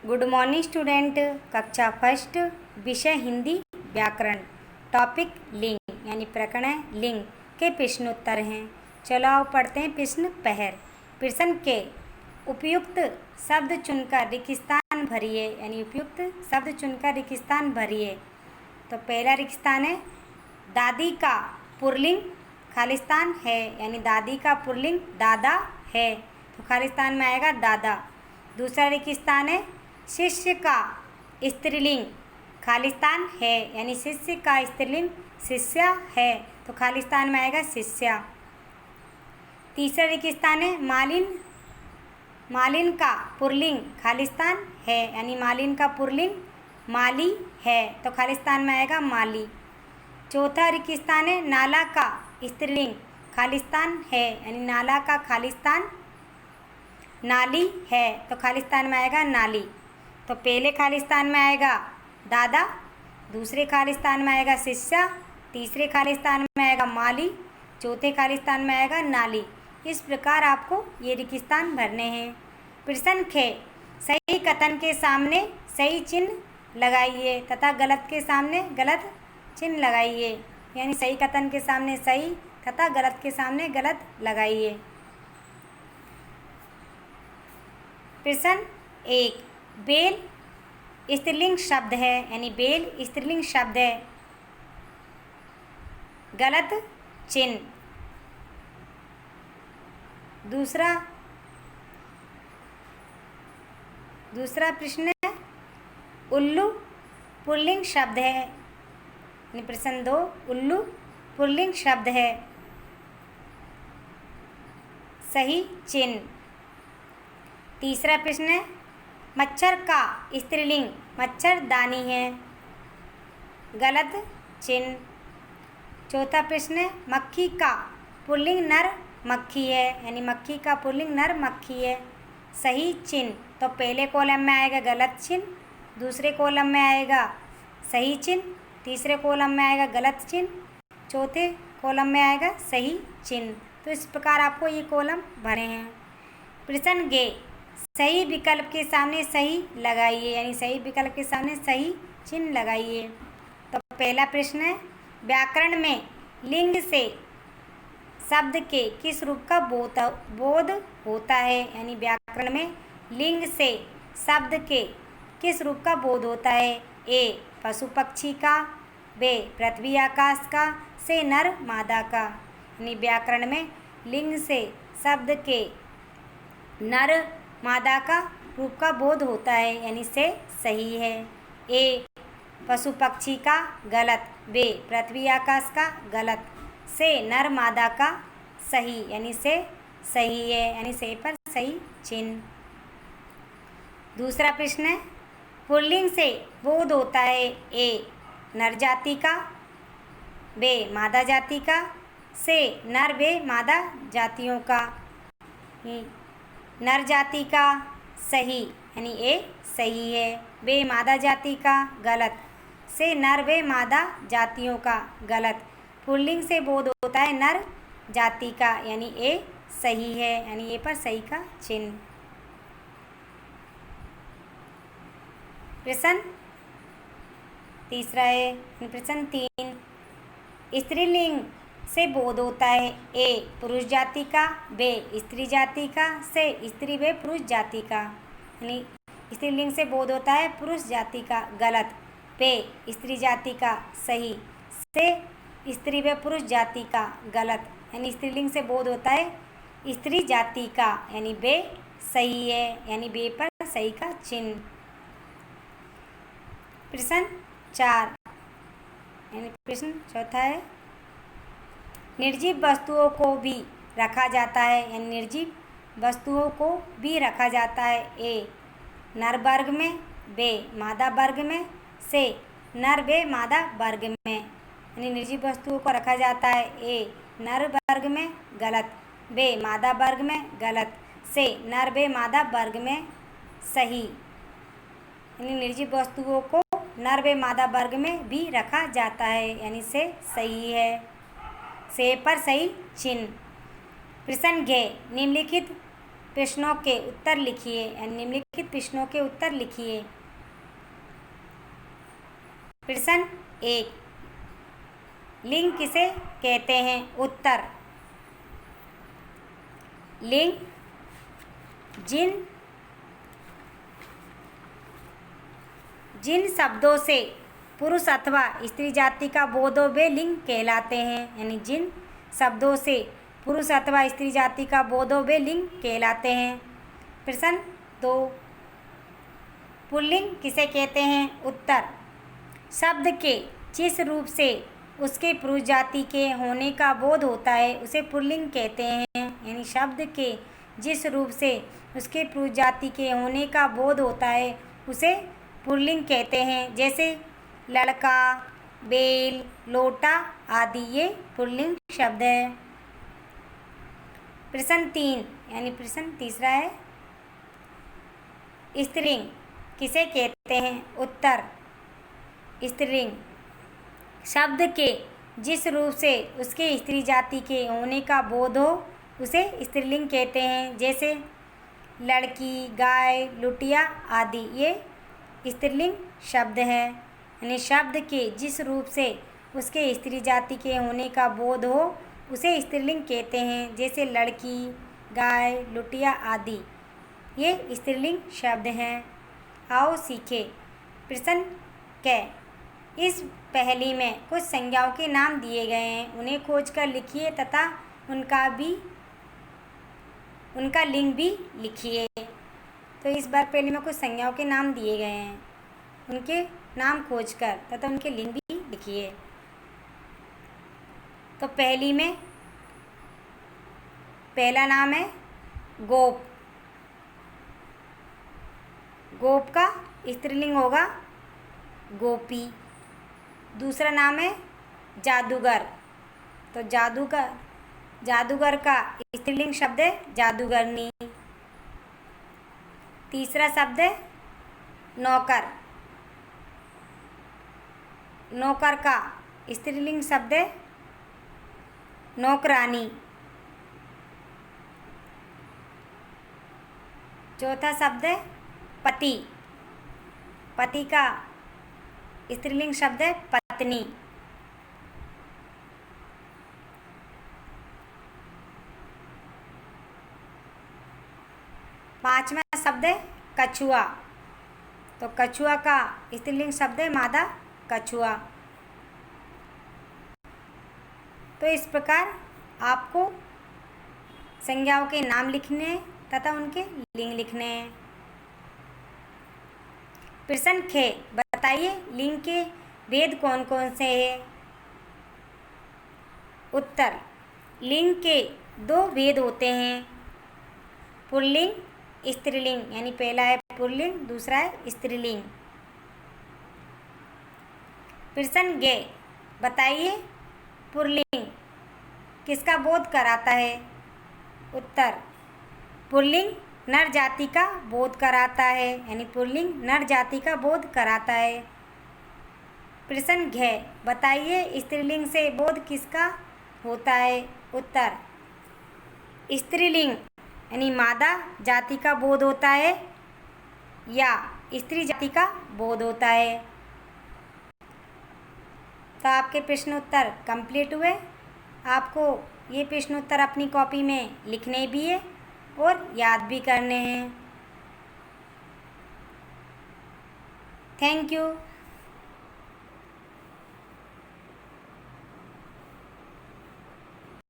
Good morning student. कक्षा first, विषय हिंदी व्याकरण, टॉपिक लिंग यानी प्रकरण लिंग के प्रश्नोत्तर हैं। चलो आओ पढ़ते हैं। प्रश्न पहर, प्रश्न के उपयुक्त शब्द चुनकर रिक्तस्थान भरिए यानी उपयुक्त शब्द चुनकर रिक्तस्थान भरिए। तो पहला रिक्तस्थान है दादी का पुल्लिंग खालिस्तान है यानी दादी का पुल्लिंग दादा है, तो खालिस्तान में आएगा दादा। दूसरा रिक्तस्थान है शिष्य का स्त्रीलिंग खालिस्तान है यानी शिष्य का स्त्रीलिंग शिष्या है, तो खालिस्तान में आएगा शिष्या। तीसरा रिक्तस्थान है मालिन का पुल्लिंग खालिस्तान है यानी मालिन का पुल्लिंग माली है, तो खालिस्तान में आएगा माली। चौथा रिक्तस्थान है नाला का स्त्रीलिंग खालिस्तान है यानी नाला का खालिस्तान नाली है, तो खालिस्तान में आएगा नाली। तो पहले खालिस्तान में आएगा दादा, दूसरे खालिस्तान में आएगा शिष्या, तीसरे खालिस्तान में आएगा माली, चौथे खालिस्तान में आएगा नाली। इस प्रकार आपको ये रिक्तस्थान भरने हैं। प्रश्न खे, सही कथन के सामने सही चिन्ह लगाइए तथा गलत के सामने गलत चिन्ह लगाइए, यानी सही कथन के सामने सही तथा गलत के सामने गलत लगाइए। प्रश्न एक, बेल स्त्रीलिंग शब्द है यानी बेल स्त्रीलिंग शब्द है, गलत चिन्ह। दूसरा प्रश्न है उल्लू पुल्लिंग शब्द है यानी प्रश्न दो, उल्लू पुल्लिंग शब्द है, सही चिन्ह। तीसरा प्रश्न है मच्छर का स्त्रीलिंग मच्छरदानी है, गलत चिन्ह। चौथा प्रश्न है मक्खी का पुल्लिंग नर मक्खी है यानी मक्खी का पुल्लिंग नर मक्खी है, सही चिन्ह। तो पहले कॉलम में आएगा गलत चिन्ह, दूसरे कॉलम में आएगा सही चिन्ह, तीसरे कॉलम में आएगा गलत चिन्ह, चौथे कॉलम में आएगा सही चिन्ह। तो इस प्रकार आपको ये कॉलम भरे हैं। प्रश्न गे, सही विकल्प के सामने सही लगाइए यानी सही विकल्प के सामने सही चिन्ह लगाइए। तो पहला प्रश्न है व्याकरण में लिंग से शब्द के किस रूप का बोध होता है यानी व्याकरण में लिंग से शब्द के किस रूप का बोध होता है। ए पशु पक्षी का, बे पृथ्वी आकाश का, से नर मादा का। यानी व्याकरण में लिंग से शब्द के नर मादा का रूप का बोध होता है यानी से सही है। ए पशु पक्षी का गलत, बे पृथ्वी आकाश का गलत, से नर मादा का सही यानी से सही है यानी से पर सही चिन्ह। दूसरा प्रश्न है पुल्लिंग से बोध होता है। ए नर जाति का, बे मादा जाति का, से नर बे मादा जातियों का। नर जाति का सही यानी ए सही है, बे मादा जाति का गलत, से नर वे मादा जातियों का गलत। पुल्लिंग से बोध होता है नर जाति का यानी ए सही है यानी ए पर सही का चिन्ह। प्रश्न तीसरा है प्रश्न 3, स्त्रीलिंग से बोध होता है। ए पुरुष जाति का, बे स्त्री जाति का, से स्त्री व पुरुष जाति का। यानी स्त्रीलिंग से बोध होता है पुरुष जाति का गलत, बे स्त्री जाति का सही, से स्त्री व पुरुष जाति का गलत। यानी स्त्रीलिंग से बोध होता है स्त्री जाति का यानी बे सही है यानी बे पर सही का चिन्ह। प्रश्न 4 यानी प्रश्न चौथा है निर्जीव वस्तुओं को भी रखा जाता है यानी निर्जीव वस्तुओं को भी रखा जाता है। ए नर वर्ग में, बे मादा वर्ग में, से नर बे मादा वर्ग में। यानी निर्जीव वस्तुओं को रखा जाता है। ए नर वर्ग में गलत, बे मादा वर्ग में गलत, से नर बे मादा वर्ग में सही। यानी निर्जीव वस्तुओं को नर व मादा वर्ग में भी रखा जाता है यानी से सही है, से पर सही चिन्ह। प्रश्न घे, निम्नलिखित प्रश्नों के उत्तर लिखिए, निम्नलिखित प्रश्नों के उत्तर लिखिए। प्रश्न 1, लिंग किसे कहते हैं? उत्तर, लिंग जिन शब्दों से पुरुष अथवा स्त्री जाति का बोध हो वे लिंग कहलाते हैं, यानी जिन शब्दों से पुरुष अथवा स्त्री जाति का बोध हो वे लिंग कहलाते हैं। प्रश्न 2, पुल्लिंग किसे कहते हैं? उत्तर, शब्द के जिस रूप से उसके पुरुष जाति के होने का बोध होता है उसे पुल्लिंग कहते हैं, यानी शब्द के जिस रूप से उसके पुरुष जाति के होने का बोध होता है उसे पुल्लिंग कहते हैं। जैसे लड़का, बेल, लोटा आदि ये पुल्लिंग शब्द है। प्रश्न 3, यानी प्रश्न तीसरा है, स्त्रीलिंग किसे कहते हैं? उत्तर, स्त्रीलिंग शब्द के जिस रूप से उसके स्त्री जाति के होने का बोध हो उसे स्त्रीलिंग कहते हैं। जैसे लड़की, गाय, लुटिया आदि ये स्त्रीलिंग शब्द हैं, यानी शब्द के जिस रूप से उसके स्त्री जाति के होने का बोध हो उसे स्त्रीलिंग कहते हैं। जैसे लड़की, गाय, लुटिया आदि ये स्त्रीलिंग शब्द हैं। आओ सीखे। प्रश्न क, इस पहेली में कुछ संज्ञाओं के नाम दिए गए हैं, उन्हें खोजकर लिखिए तथा उनका लिंग भी लिखिए। तो इस बार पहले में कुछ संज्ञाओं के नाम दिए गए हैं, उनके नाम खोजकर तथा उनके लिंग भी लिखिए। तो पहली में पहला नाम है गोप। गोप का स्त्रीलिंग होगा गोपी। दूसरा नाम है जादूगर। तो जादूगर का स्त्रीलिंग शब्द है जादूगरनी। तीसरा शब्द है नौकर। नौकर का स्त्रीलिंग शब्द है नौकरानी। चौथा शब्द है पति। पति का स्त्रीलिंग शब्द है पत्नी। पांचवा शब्द है कछुआ। तो कछुआ का स्त्रीलिंग शब्द है मादा कछुआ। तो इस प्रकार आपको संज्ञाओं के नाम लिखने हैं तथा उनके लिंग लिखने हैं। प्रश्न ख, बताइए लिंग के भेद कौन कौन से हैं? उत्तर, लिंग के 2 भेद होते हैं, पुल्लिंग, स्त्रीलिंग, यानी पहला है पुल्लिंग, दूसरा है स्त्रीलिंग। प्रश्न ग, बताइए पुल्लिंग किसका बोध कराता है? उत्तर, पुल्लिंग नर जाति का बोध कराता है, यानी पुल्लिंग नर जाति का बोध कराता है। प्रश्न घ, बताइए स्त्रीलिंग से बोध किसका होता है? उत्तर, स्त्रीलिंग यानी मादा जाति का बोध होता है या स्त्री जाति का बोध होता है। तो आपके प्रश्न उत्तर कंप्लीट हुए। आपको ये प्रश्न उत्तर अपनी कॉपी में लिखने भी है और याद भी करने हैं। Thank you.